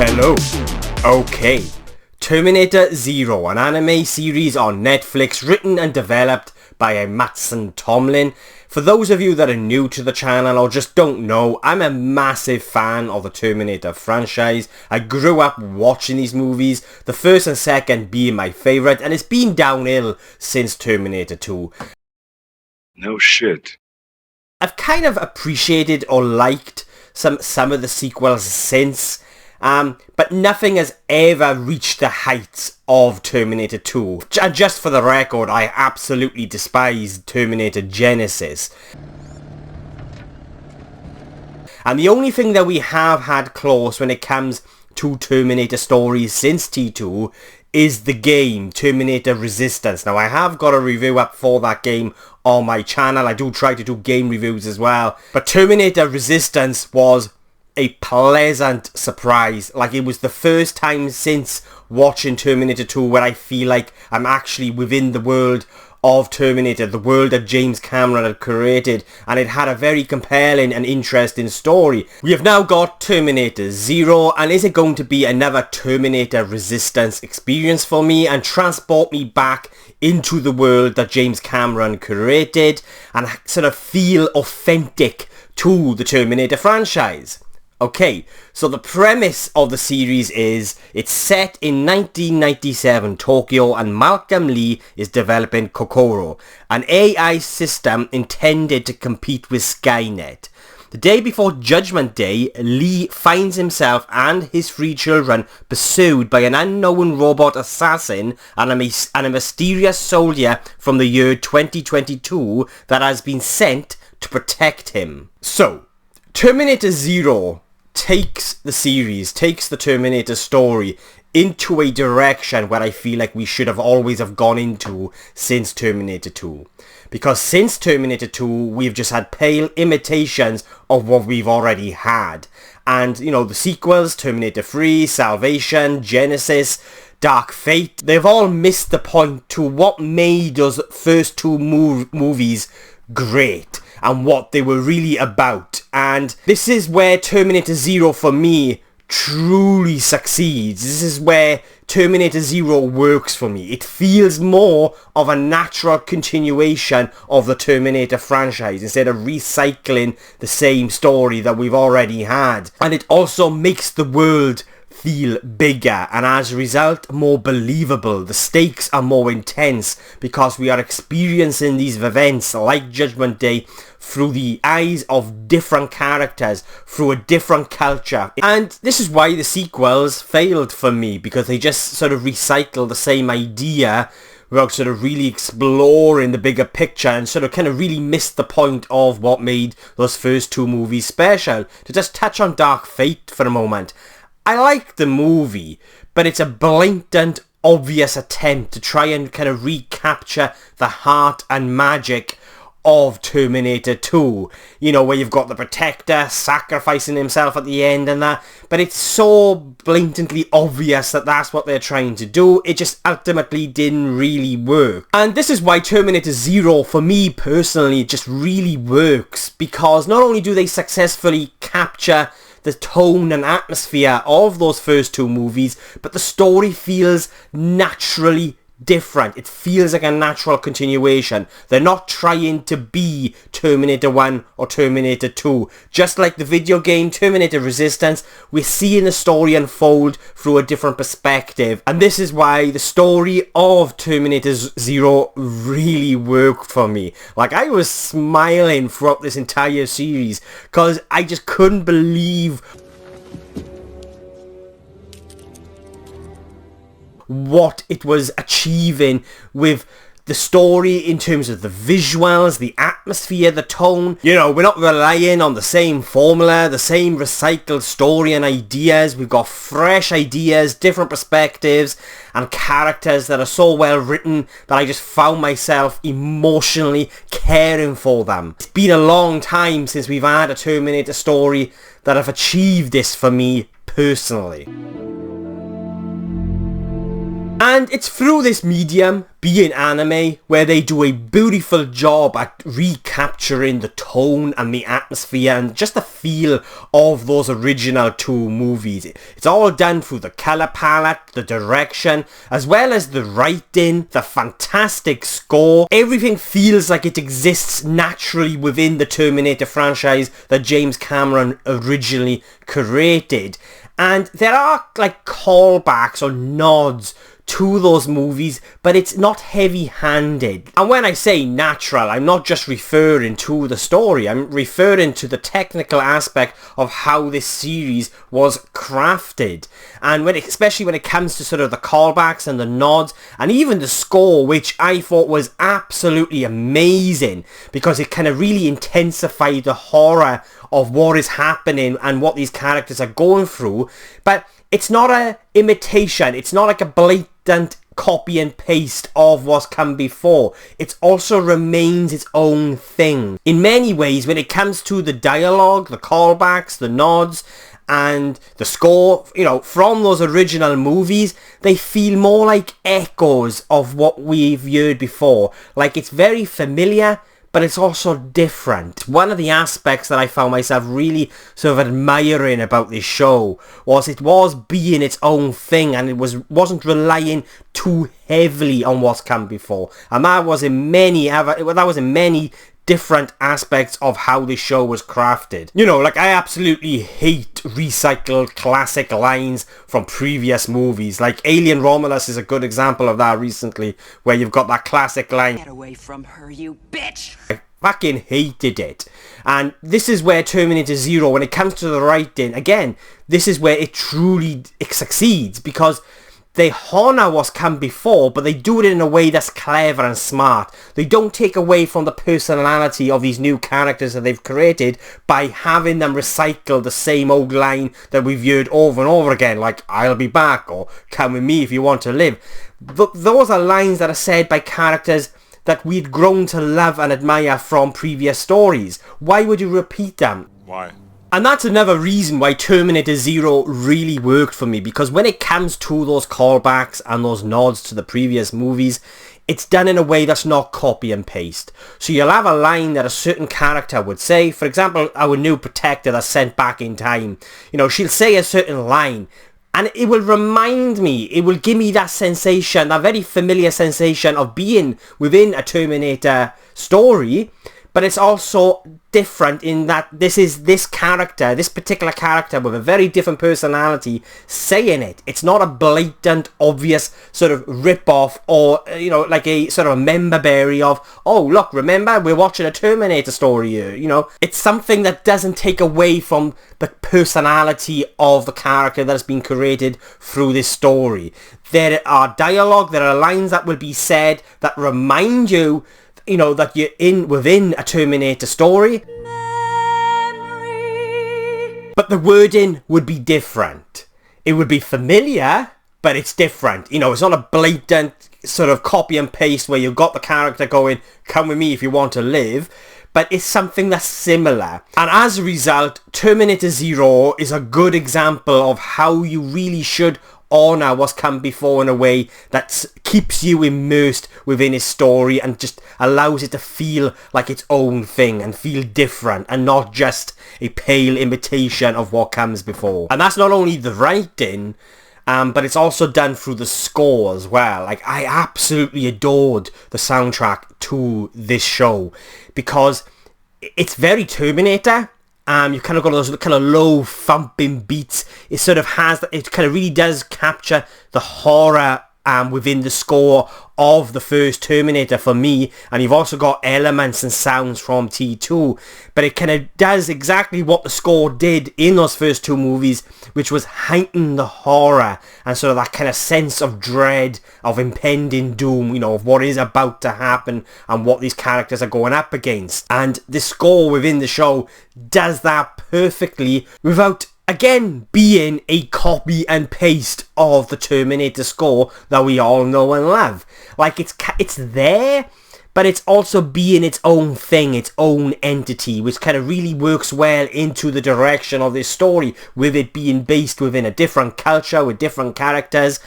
Hello. Okay. Terminator Zero, an anime series on Netflix written and developed by Mattson Tomlin. For those of you that are new to the channel or just don't know, I'm a massive fan of the Terminator franchise. I grew up watching these movies, the first and second being my favourite, and it's been downhill since Terminator 2. No shit. I've kind of appreciated or liked some of the sequels since, but nothing has ever reached the heights of Terminator 2. And just for the record, I absolutely despise Terminator Genesis. And the only thing that we have had close when it comes to Terminator stories since T2 is the game Terminator Resistance. Now, I have got a review up for that game on my channel. I do try to do game reviews as well. But Terminator Resistance was a pleasant surprise. Like, it was the first time since watching Terminator 2 where I feel like I'm actually within the world of Terminator, the world that James Cameron had created, and it had a very compelling and interesting story. We have now got Terminator Zero, and is it going to be another Terminator Resistance experience for me and transport me back into the world that James Cameron created and sort of feel authentic to the Terminator franchise? Okay, so the premise of the series is it's set in 1997 Tokyo, and Malcolm Lee is developing Kokoro, an AI system intended to compete with Skynet. The day before Judgment Day, Lee finds himself and his 3 children pursued by an unknown robot assassin and a mysterious soldier from the year 2022 that has been sent to protect him. So, Terminator Zero takes the Terminator story into a direction where I feel like we should have always have gone into since Terminator 2. Because since Terminator 2, we've just had pale imitations of what we've already had. And, you know, the sequels, Terminator 3, Salvation, Genesis, Dark Fate, they've all missed the point to what made those first 2 movies great and what they were really about. And this is where Terminator Zero for me truly succeeds. This is where Terminator Zero works for me. It feels more of a natural continuation of the Terminator franchise instead of recycling the same story that we've already had. And it also makes the world feel bigger and as a result more believable. The stakes are more intense because we are experiencing these events like Judgment Day through the eyes of different characters, through a different culture. And this is why the sequels failed for me, because they just sort of recycle the same idea without sort of really exploring the bigger picture and sort of kind of really missed the point of what made those first 2 movies special. To just touch on Dark Fate for a moment, I like the movie, but it's a blatant, obvious attempt to try and kind of recapture the heart and magic of Terminator 2. You know, where you've got the Protector sacrificing himself at the end and that. But it's so blatantly obvious that that's what they're trying to do. It just ultimately didn't really work. And this is why Terminator Zero, for me personally, just really works. Because not only do they successfully capture the tone and atmosphere of those first 2 movies, but the story feels naturally different. It feels like a natural continuation. They're not trying to be Terminator 1 or Terminator 2. Just like the video game Terminator Resistance, we're seeing the story unfold through a different perspective. And this is why the story of Terminator Zero really worked for me. Like, I was smiling throughout this entire series because I just couldn't believe what it was achieving with the story in terms of the visuals, the atmosphere, the tone. You know, we're not relying on the same formula, the same recycled story and ideas. We've got fresh ideas, different perspectives, and characters that are so well written that I just found myself emotionally caring for them. It's been a long time since we've had a Terminator story that have achieved this for me personally. And it's through this medium, being anime, where they do a beautiful job at recapturing the tone and the atmosphere and just the feel of those original two movies. It's all done through the colour palette, the direction, as well as the writing, the fantastic score. Everything feels like it exists naturally within the Terminator franchise that James Cameron originally created. And there are like callbacks or nods to those movies, but it's not heavy-handed. And when I say natural, I'm not just referring to the story, I'm referring to the technical aspect of how this series was crafted. And especially when it comes to sort of the callbacks and the nods, and even the score, which I thought was absolutely amazing, because it kind of really intensified the horror of what is happening and what these characters are going through. But it's not a imitation, it's not like a blatant copy and paste of what's come before. It also remains its own thing. In many ways, when it comes to the dialogue, the callbacks, the nods, and the score, you know, from those original movies, they feel more like echoes of what we've heard before. Like, it's very familiar, but it's also different. One of the aspects that I found myself really sort of admiring about this show was it was being its own thing, and it wasn't relying too heavily on what's come before. And that was in many different aspects of how this show was crafted. You know, like, I absolutely hate recycled classic lines from previous movies. Like, Alien Romulus is a good example of that recently, where you've got that classic line, "Get away from her, you bitch!" I fucking hated it. And this is where Terminator Zero, when it comes to the writing, again, this is where it truly succeeds, because they honour what's come before, but they do it in a way that's clever and smart. They don't take away from the personality of these new characters that they've created by having them recycle the same old line that we've heard over and over again, like, "I'll be back," or "Come with me if you want to live." Those are lines that are said by characters that we'd grown to love and admire from previous stories. Why would you repeat them? Why? And that's another reason why Terminator Zero really worked for me, because when it comes to those callbacks and those nods to the previous movies, it's done in a way that's not copy and paste. So you'll have a line that a certain character would say. For example, our new protector that's sent back in time. You know, she'll say a certain line, and it will remind me, it will give me that sensation, that very familiar sensation of being within a Terminator story. But it's also different in that this is this particular character with a very different personality saying it. It's not a blatant, obvious sort of rip-off, or, you know, like a sort of a member berry of, "Oh, look, remember, we're watching a Terminator story here." You know, it's something that doesn't take away from the personality of the character that has been created through this story. There are dialogue, there are lines that will be said that remind you, you know, that you're within a Terminator story. Memory. But the wording would be different. It would be familiar, but it's different. You know, it's not a blatant sort of copy and paste where you've got the character going, "Come with me if you want to live." But it's something that's similar. And as a result, Terminator Zero is a good example of how you really should honour what's come before in a way that keeps you immersed within his story and just allows it to feel like its own thing and feel different and not just a pale imitation of what comes before. And that's not only the writing, but it's also done through the score as well. Like, I absolutely adored the soundtrack to this show because it's very Terminator. You've kind of got those kind of low thumping beats. It sort of has, it kind of really does capture the horror within the score of the first Terminator for me. And you've also got elements and sounds from T2. But it kind of does exactly what the score did in those first two movies, which was heighten the horror and sort of that kind of sense of dread, of impending doom, you know, of what is about to happen and what these characters are going up against. And the score within the show does that perfectly without, again, being a copy and paste of the Terminator score that we all know and love. Like, it's there, but it's also being its own thing, its own entity, which kind of really works well into the direction of this story, with it being based within a different culture, with different characters.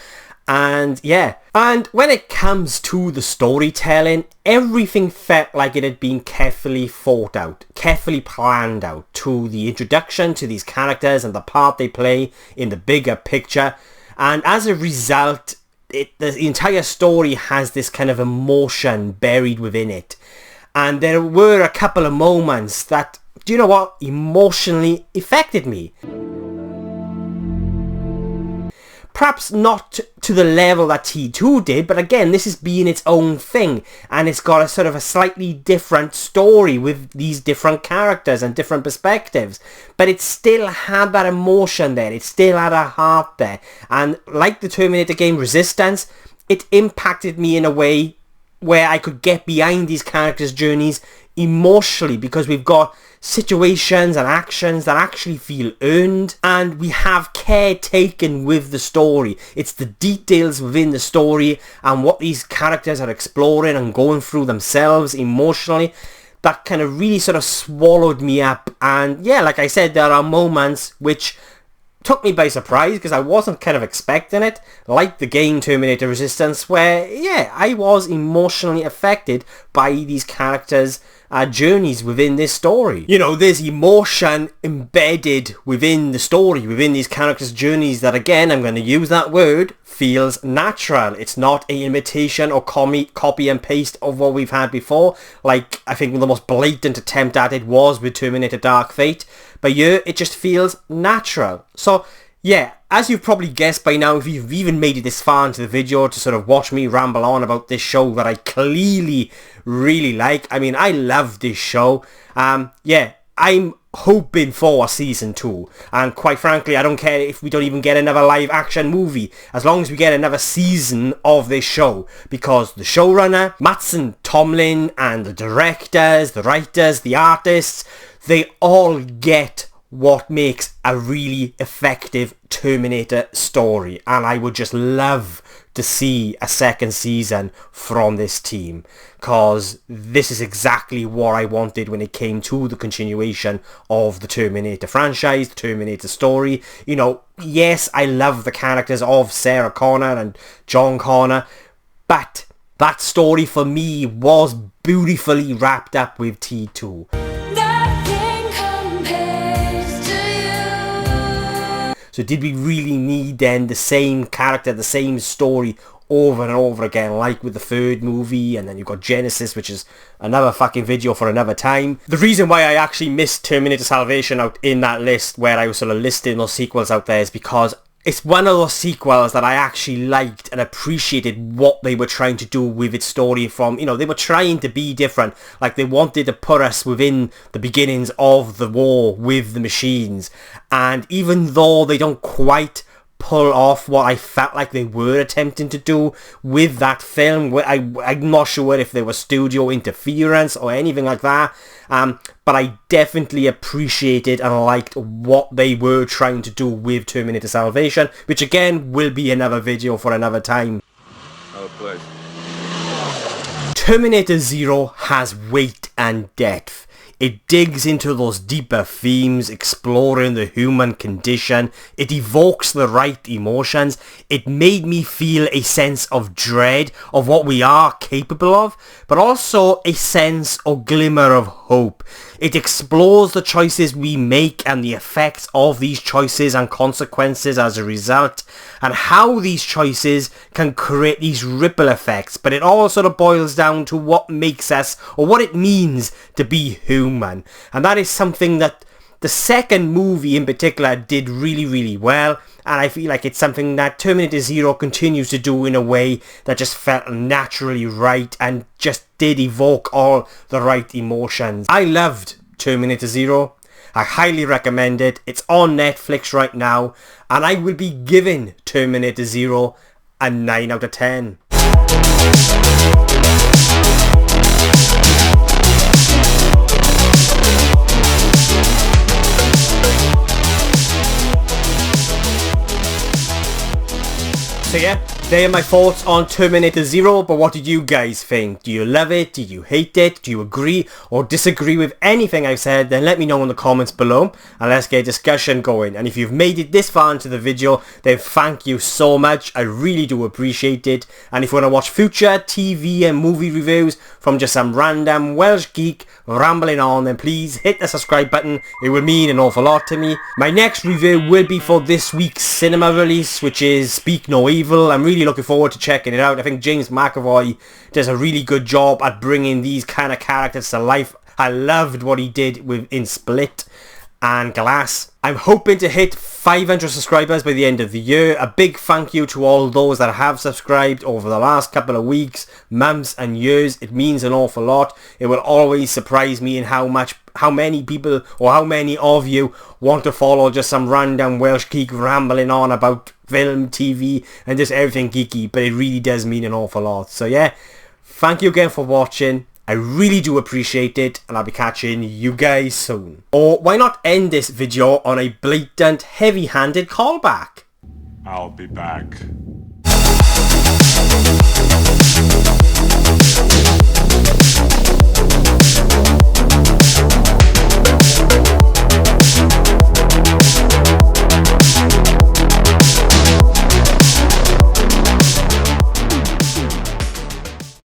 And yeah, and when it comes to the storytelling, everything felt like it had been carefully thought out, carefully planned out, to the introduction to these characters and the part they play in the bigger picture. And as a result, the entire story has this kind of emotion buried within it. And there were a couple of moments that, do you know what, emotionally affected me. Perhaps not to the level that T2 did, but again, this is being its own thing, and it's got a sort of a slightly different story with these different characters and different perspectives, but it still had that emotion there, it still had a heart there, and like the Terminator game Resistance, it impacted me in a way where I could get behind these characters' journeys emotionally, because we've got situations and actions that actually feel earned, and we have care taken with the story. It's the details within the story and what these characters are exploring and going through themselves emotionally that kind of really sort of swallowed me up. And yeah, like I said, there are moments which took me by surprise because I wasn't kind of expecting it, like the game Terminator Resistance, where yeah, I was emotionally affected by these characters' journeys within this story. You know, there's emotion embedded within the story, within these characters' journeys that, again, I'm going to use that word, feels natural. It's not an imitation or copy and paste of what we've had before, like I think the most blatant attempt at it was with Terminator Dark Fate, but yeah, it just feels natural. So yeah, as you've probably guessed by now, if you've even made it this far into the video to sort of watch me ramble on about this show that I clearly really like. I mean, I love this show. Yeah, I'm hoping for a season 2. And quite frankly, I don't care if we don't even get another live action movie, as long as we get another season of this show. Because the showrunner, Mattson, Tomlin, and the directors, the writers, the artists, they all get what makes a really effective Terminator story, and I would just love to see a second season from this team, because this is exactly what I wanted when it came to the continuation of the Terminator franchise, the Terminator story. You know, yes, I love the characters of Sarah Connor and John Connor, but that story for me was beautifully wrapped up with T2. So did we really need then the same character, the same story over and over again, like with the third movie? And then you've got Genesis, which is another fucking video for another time. The reason why I actually missed Terminator Salvation out in that list, where I was sort of listing those sequels out there, is because it's one of those sequels that I actually liked and appreciated what they were trying to do with its story from, you know, they were trying to be different. Like, they wanted to put us within the beginnings of the war with the machines. And even though they don't quite pull off what I felt like they were attempting to do with that film, I'm not sure if there was studio interference or anything like that, but I definitely appreciated and liked what they were trying to do with Terminator Salvation, which again will be another video for another time. Oh, please. Terminator Zero has weight and depth. It digs into those deeper themes, exploring the human condition. It evokes the right emotions. It made me feel a sense of dread of what we are capable of, but also a sense or glimmer of hope. It explores the choices we make and the effects of these choices and consequences as a result, and how these choices can create these ripple effects. But it all sort of boils down to what makes us, or what it means to be human. And that is something that the second movie in particular did really, really well, and I feel like it's something that Terminator Zero continues to do in a way that just felt naturally right and just did evoke all the right emotions. I loved Terminator Zero. I highly recommend it. It's on Netflix right now, and I will be giving Terminator Zero a 9 out of 10. So yeah, They are my thoughts on Terminator Zero, but what did you guys think? Do you love it? Do you hate it? Do you agree or disagree with anything I've said? Then let me know in the comments below and let's get a discussion going. And if you've made it this far into the video, then thank you so much. I really do appreciate it. And if you want to watch future TV and movie reviews from just some random Welsh geek rambling on, then please hit the subscribe button. It would mean an awful lot to me. My next review will be for this week's cinema release, which is Speak No Evil. I'm really looking forward to checking it out. I think James McAvoy does a really good job at bringing these kind of characters to life. I loved what he did in Split and Glass. I'm hoping to hit 500 subscribers by the end of the year. A big thank you to all those that have subscribed over the last couple of weeks, months and years. It means an awful lot. It will always surprise me in how many people or how many of you want to follow just some random Welsh geek rambling on about film, TV and just everything geeky, but it really does mean an awful lot. So yeah, thank you again for watching. I really do appreciate it, and I'll be catching you guys soon. Or why not end this video on a blatant, heavy-handed callback? I'll be back.